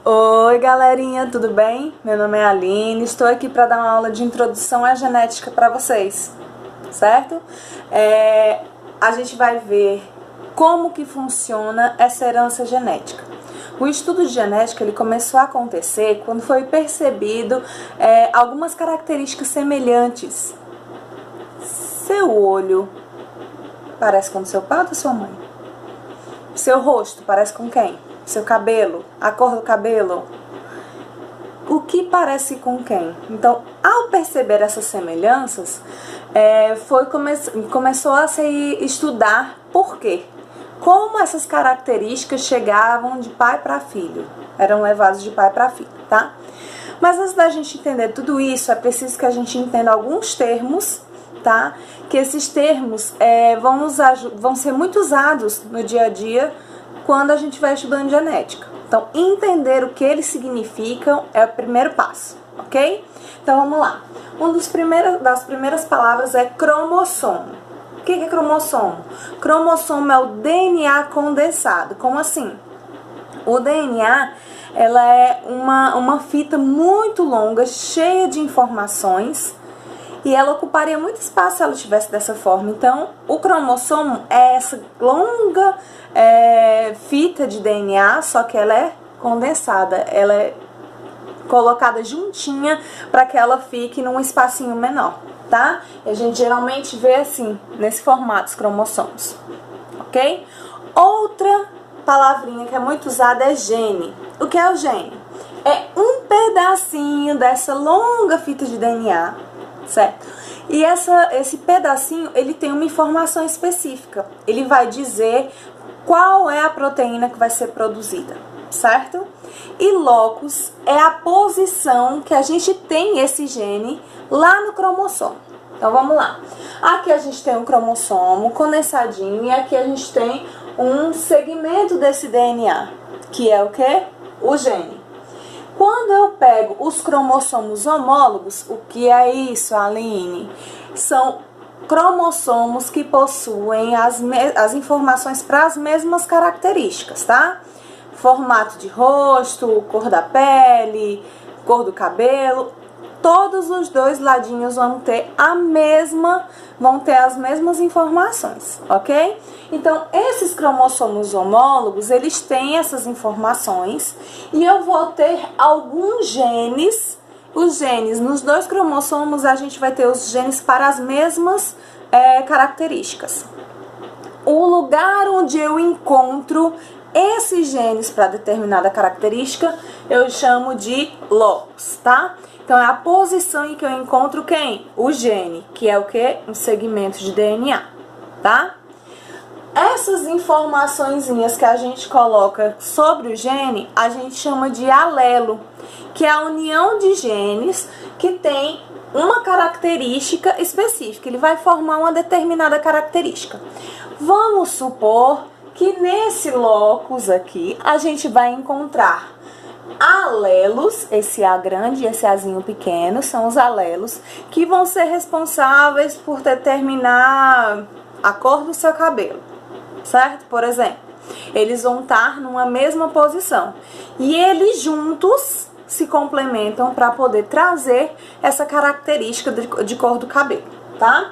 Oi galerinha, tudo bem? Meu nome é Aline, estou aqui para dar uma aula de introdução à genética para vocês, certo? A gente vai ver como que funciona essa herança genética. O estudo de genética ele começou a acontecer quando foi percebido algumas características semelhantes. Seu olho parece com o seu pai ou da sua mãe? Seu rosto parece com quem? Seu cabelo, a cor do cabelo, o que parece com quem? Então, ao perceber essas semelhanças, começou a se estudar por quê. Como essas características chegavam de pai para filho, eram levadas de pai para filho, tá? Mas antes da gente entender tudo isso, é preciso que a gente entenda alguns termos, tá? Que esses termos vão ser muito usados no dia a dia quando a gente vai estudando genética. Então, entender o que eles significam é o primeiro passo, ok? Então, vamos lá. Das primeiras palavras é cromossomo. O que é cromossomo? Cromossomo é o DNA condensado. Como assim? O DNA, ela é uma fita muito longa, cheia de informações, e ela ocuparia muito espaço se ela estivesse dessa forma. Então, o cromossomo é essa longa fita de DNA, só que ela é condensada. Ela é colocada juntinha para que ela fique num espacinho menor, tá? E a gente geralmente vê assim, nesse formato, os cromossomos, ok? Outra palavrinha que é muito usada é gene. O que é o gene? É um pedacinho dessa longa fita de DNA, certo? E esse pedacinho, ele tem uma informação específica. Ele vai dizer qual é a proteína que vai ser produzida, certo? E locus é a posição que a gente tem esse gene lá no cromossomo. Então vamos lá. Aqui a gente tem um cromossomo condensadinho e aqui a gente tem um segmento desse DNA, que é o que? O gene. Quando eu pego os cromossomos homólogos, o que é isso, Aline? São cromossomos que possuem as informações para as mesmas características, tá? Formato de rosto, cor da pele, cor do cabelo, todos os dois ladinhos vão ter as mesmas informações, ok? Então, esses cromossomos homólogos, eles têm essas informações e eu vou ter alguns genes. Os genes, nos dois cromossomos, a gente vai ter os genes para as mesmas características. O lugar onde eu encontro esses genes para determinada característica, eu chamo de locus, tá? Então, é a posição em que eu encontro quem? O gene, que é o quê? Um segmento de DNA, tá? Essas informaçõezinhas que a gente coloca sobre o gene, a gente chama de alelo, que é a união de genes que tem uma característica específica. Ele vai formar uma determinada característica. Vamos supor que nesse locus aqui, a gente vai encontrar alelos, esse A grande e esse Azinho pequeno, são os alelos, que vão ser responsáveis por determinar a cor do seu cabelo, certo? Por exemplo, eles vão estar numa mesma posição e eles juntos se complementam para poder trazer essa característica de cor do cabelo, tá?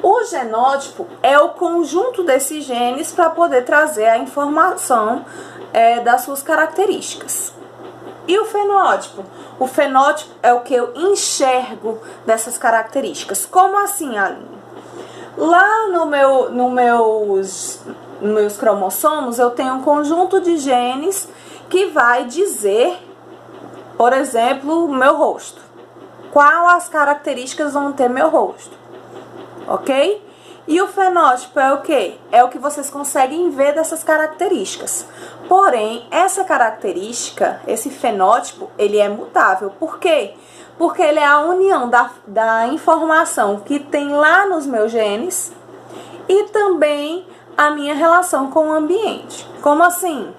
O genótipo é o conjunto desses genes para poder trazer a informação das suas características. E o fenótipo? O fenótipo é o que eu enxergo dessas características. Como assim, Aline? Lá nos meus cromossomos, eu tenho um conjunto de genes que vai dizer, por exemplo, o meu rosto. Qual as características vão ter meu rosto, ok? E o fenótipo é o quê? É o que vocês conseguem ver dessas características. Porém, essa característica, esse fenótipo, ele é mutável. Por quê? Porque ele é a união da informação que tem lá nos meus genes e também a minha relação com o ambiente. Como assim?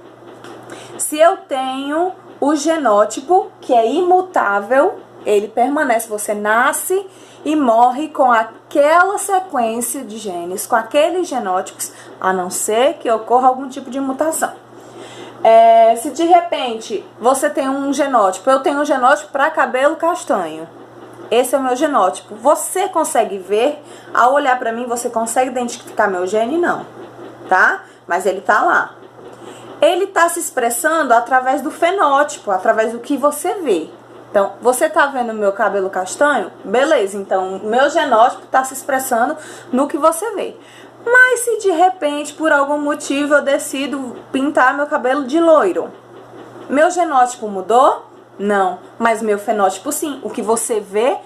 Se eu tenho o genótipo, que é imutável, ele permanece, você nasce e morre com aquela sequência de genes, com aqueles genótipos, a não ser que ocorra algum tipo de mutação. Se de repente você tem um genótipo, eu tenho um genótipo para cabelo castanho. Esse é o meu genótipo. Você consegue ver, ao olhar para mim, você consegue identificar meu gene? Não, tá? Mas ele tá lá. Ele tá se expressando através do fenótipo, através do que você vê. Então, você tá vendo meu cabelo castanho? Beleza, então meu genótipo tá se expressando no que você vê. Mas se de repente, por algum motivo, eu decido pintar meu cabelo de loiro, meu genótipo mudou? Não, mas meu fenótipo sim. O que você vê,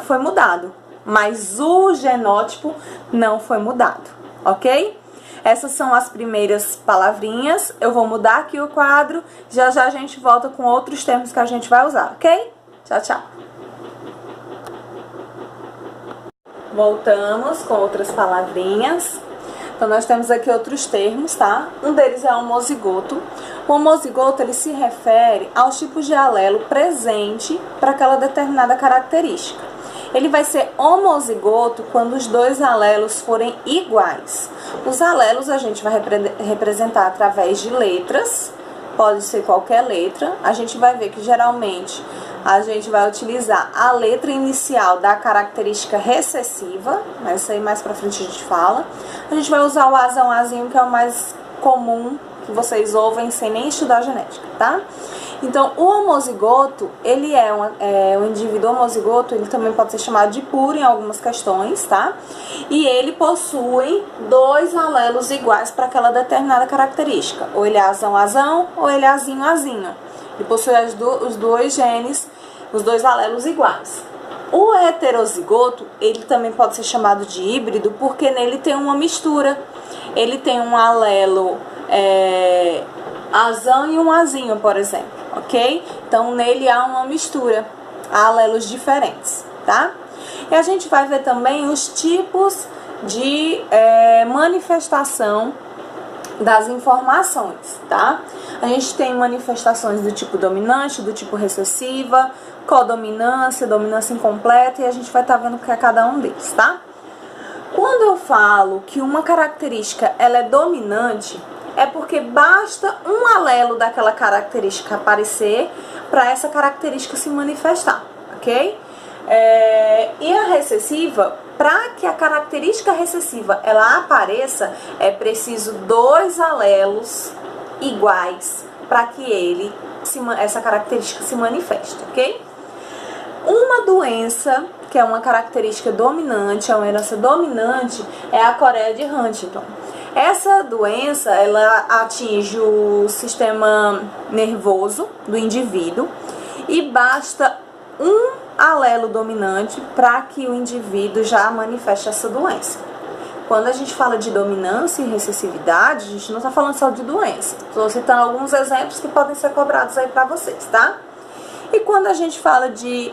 foi mudado, mas o genótipo não foi mudado, ok? Essas são as primeiras palavrinhas. Eu vou mudar aqui o quadro. Já já a gente volta com outros termos que a gente vai usar, ok? Tchau, tchau. Voltamos com outras palavrinhas. Então, nós temos aqui outros termos, tá? Um deles é homozigoto. O homozigoto, ele se refere aos tipos de alelo presente para aquela determinada característica. Ele vai ser homozigoto quando os dois alelos forem iguais. Os alelos a gente vai representar através de letras, pode ser qualquer letra. A gente vai ver que geralmente a gente vai utilizar a letra inicial da característica recessiva, mas isso aí mais pra frente a gente fala. A gente vai usar o azão, azinho, que é o mais comum que vocês ouvem sem nem estudar genética, tá? Então, o homozigoto, ele o indivíduo homozigoto, ele também pode ser chamado de puro em algumas questões, tá? E ele possui dois alelos iguais para aquela determinada característica. Ou ele é azão, azão, ou ele é azinho, azinho. Ele possui os dois genes, os dois alelos iguais. O heterozigoto, ele também pode ser chamado de híbrido, porque nele tem uma mistura. Ele tem um alelo azão e um azinho, por exemplo, ok? Então, nele há uma mistura, há alelos diferentes, tá? E a gente vai ver também os tipos de manifestação das informações, tá? A gente tem manifestações do tipo dominante, do tipo recessiva, codominância, dominância incompleta, e a gente vai estar vendo o que é cada um deles, tá? Quando eu falo que uma característica ela é dominante, é porque basta um alelo daquela característica aparecer para essa característica se manifestar, ok? E a recessiva, para que a característica recessiva ela apareça, é preciso dois alelos iguais para que essa característica se manifeste, ok? Uma doença que é uma característica dominante, é uma herança dominante, é a coreia de Huntington. Essa doença, ela atinge o sistema nervoso do indivíduo e basta um alelo dominante para que o indivíduo já manifeste essa doença. Quando a gente fala de dominância e recessividade, a gente não está falando só de doença. Estou citando alguns exemplos que podem ser cobrados aí para vocês, tá? E quando a gente fala de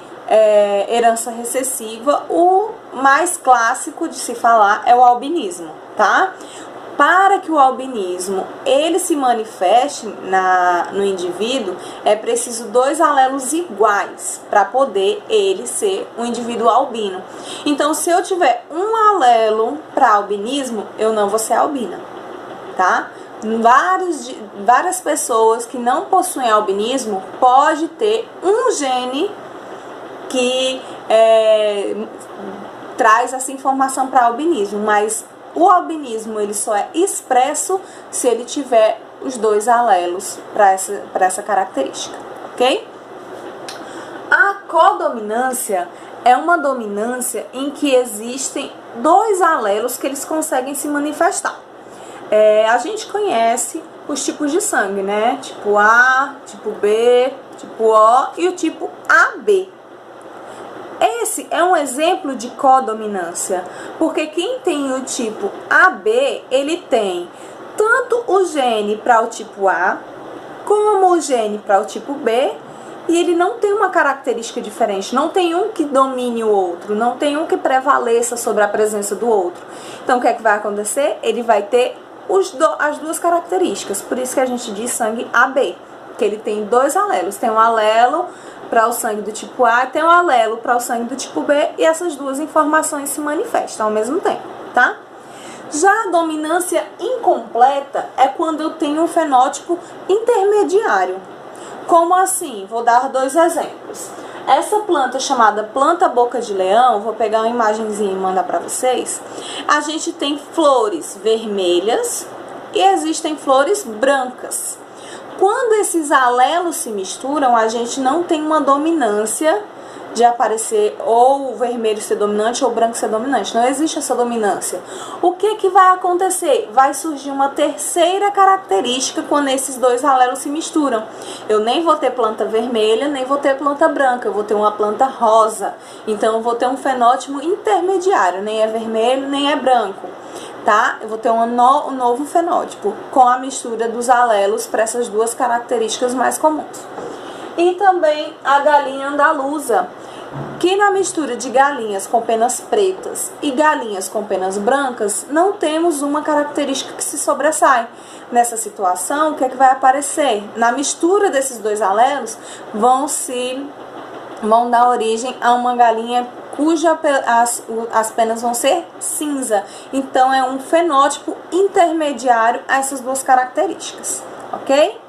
herança recessiva, o mais clássico de se falar é o albinismo, tá? Para que o albinismo ele se manifeste no indivíduo, é preciso dois alelos iguais para poder ele ser um indivíduo albino. Então, se eu tiver um alelo para albinismo, eu não vou ser albina, tá? Várias pessoas que não possuem albinismo pode ter um gene que traz essa informação para albinismo, mas o albinismo ele só é expresso se ele tiver os dois alelos para essa característica, ok? A codominância é uma dominância em que existem dois alelos que eles conseguem se manifestar. A gente conhece os tipos de sangue, né? Tipo A, tipo B, tipo O e o tipo AB. Esse é um exemplo de codominância, porque quem tem o tipo AB, ele tem tanto o gene para o tipo A, como o gene para o tipo B, e ele não tem uma característica diferente, não tem um que domine o outro, não tem um que prevaleça sobre a presença do outro. Então, o que é que vai acontecer? Ele vai ter as duas características, por isso que a gente diz sangue AB, que ele tem dois alelos, tem um alelo para o sangue do tipo A, tem um alelo para o sangue do tipo B, e essas duas informações se manifestam ao mesmo tempo, tá? Já a dominância incompleta é quando eu tenho um fenótipo intermediário. Como assim? Vou dar 2 exemplos. Essa planta chamada planta boca de leão, vou pegar uma imagenzinha e mandar para vocês. A gente tem flores vermelhas e existem flores brancas. Quando esses alelos se misturam, a gente não tem uma dominância de aparecer ou o vermelho ser dominante ou o branco ser dominante. Não existe essa dominância. O que vai acontecer? Vai surgir uma terceira característica quando esses 2 alelos se misturam. Eu nem vou ter planta vermelha, nem vou ter planta branca. Eu vou ter uma planta rosa. Então, eu vou ter um fenótipo intermediário. Nem é vermelho, nem é branco. Tá? Eu vou ter um novo fenótipo com a mistura dos alelos para essas 2 características mais comuns. E também a galinha andaluza, que na mistura de galinhas com penas pretas e galinhas com penas brancas, não temos uma característica que se sobressai. Nessa situação, o que é que vai aparecer? Na mistura desses 2 alelos, vão dar origem a uma galinha as penas vão ser cinza. Então, é um fenótipo intermediário a essas 2 características, ok?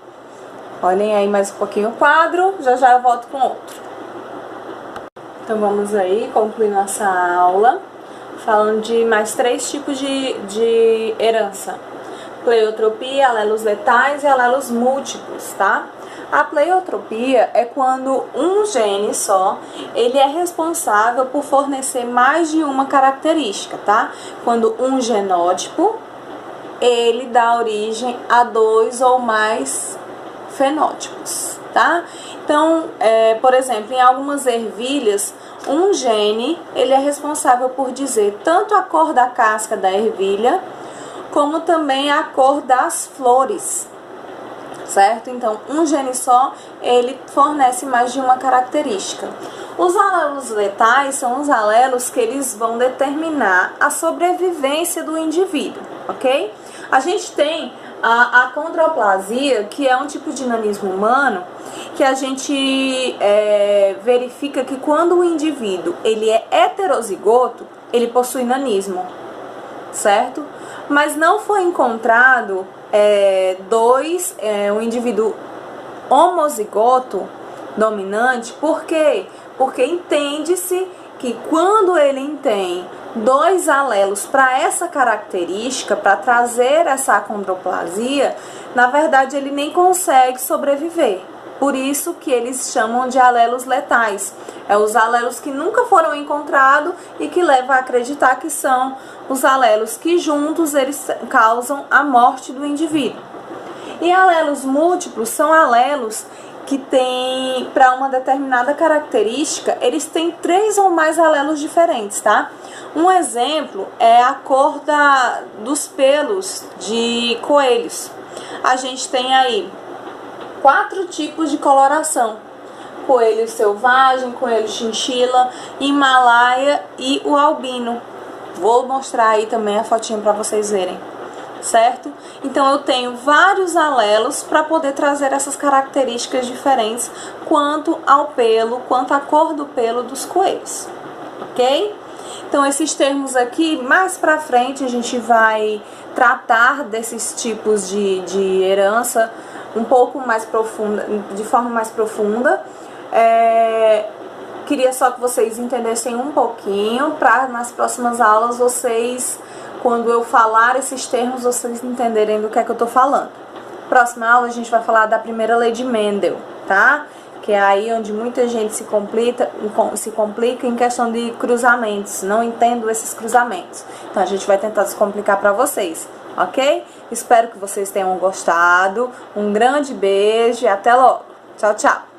Olhem aí mais um pouquinho o quadro, já eu volto com outro. Então, vamos aí, concluir nossa aula, falando de mais 3 tipos de herança. Pleiotropia, alelos letais e alelos múltiplos, tá? A pleiotropia é quando um gene só, ele é responsável por fornecer mais de uma característica, tá? Quando um genótipo, ele dá origem a 2 ou mais fenótipos, tá? Então, por exemplo, em algumas ervilhas, um gene, ele é responsável por dizer tanto a cor da casca da ervilha, como também a cor das flores, certo? Então, um gene só, ele fornece mais de uma característica. Os alelos letais são os alelos que eles vão determinar a sobrevivência do indivíduo, ok? A gente tem a acondroplasia, que é um tipo de nanismo humano, que a gente verifica que quando o indivíduo ele é heterozigoto, ele possui nanismo, certo? Mas não foi encontrado um indivíduo homozigoto dominante. Por quê? Porque entende-se que quando ele tem 2 alelos para essa característica, para trazer essa acondroplasia, na verdade ele nem consegue sobreviver. Por isso que eles chamam de alelos letais. É os alelos que nunca foram encontrados e que levam a acreditar que são os alelos que juntos eles causam a morte do indivíduo. E alelos múltiplos são alelos que têm, para uma determinada característica, eles têm 3 ou mais alelos diferentes, tá? Um exemplo é a cor dos pelos de coelhos. A gente tem aí 4 tipos de coloração: coelho selvagem, coelho chinchila, Himalaia e o albino. Vou mostrar aí também a fotinha para vocês verem, certo? Então, eu tenho vários alelos para poder trazer essas características diferentes quanto ao pelo, quanto à cor do pelo dos coelhos, ok? Então, esses termos aqui, mais pra frente, a gente vai tratar desses tipos de herança um pouco mais profunda, de forma mais profunda. Queria só que vocês entendessem um pouquinho, para nas próximas aulas vocês, quando eu falar esses termos, vocês entenderem do que é que eu tô falando. Próxima aula a gente vai falar da primeira lei de Mendel, tá? Que é aí onde muita gente se complica em questão de cruzamentos. Não entendo esses cruzamentos. Então a gente vai tentar descomplicar para vocês, ok? Espero que vocês tenham gostado. Um grande beijo e até logo. Tchau, tchau.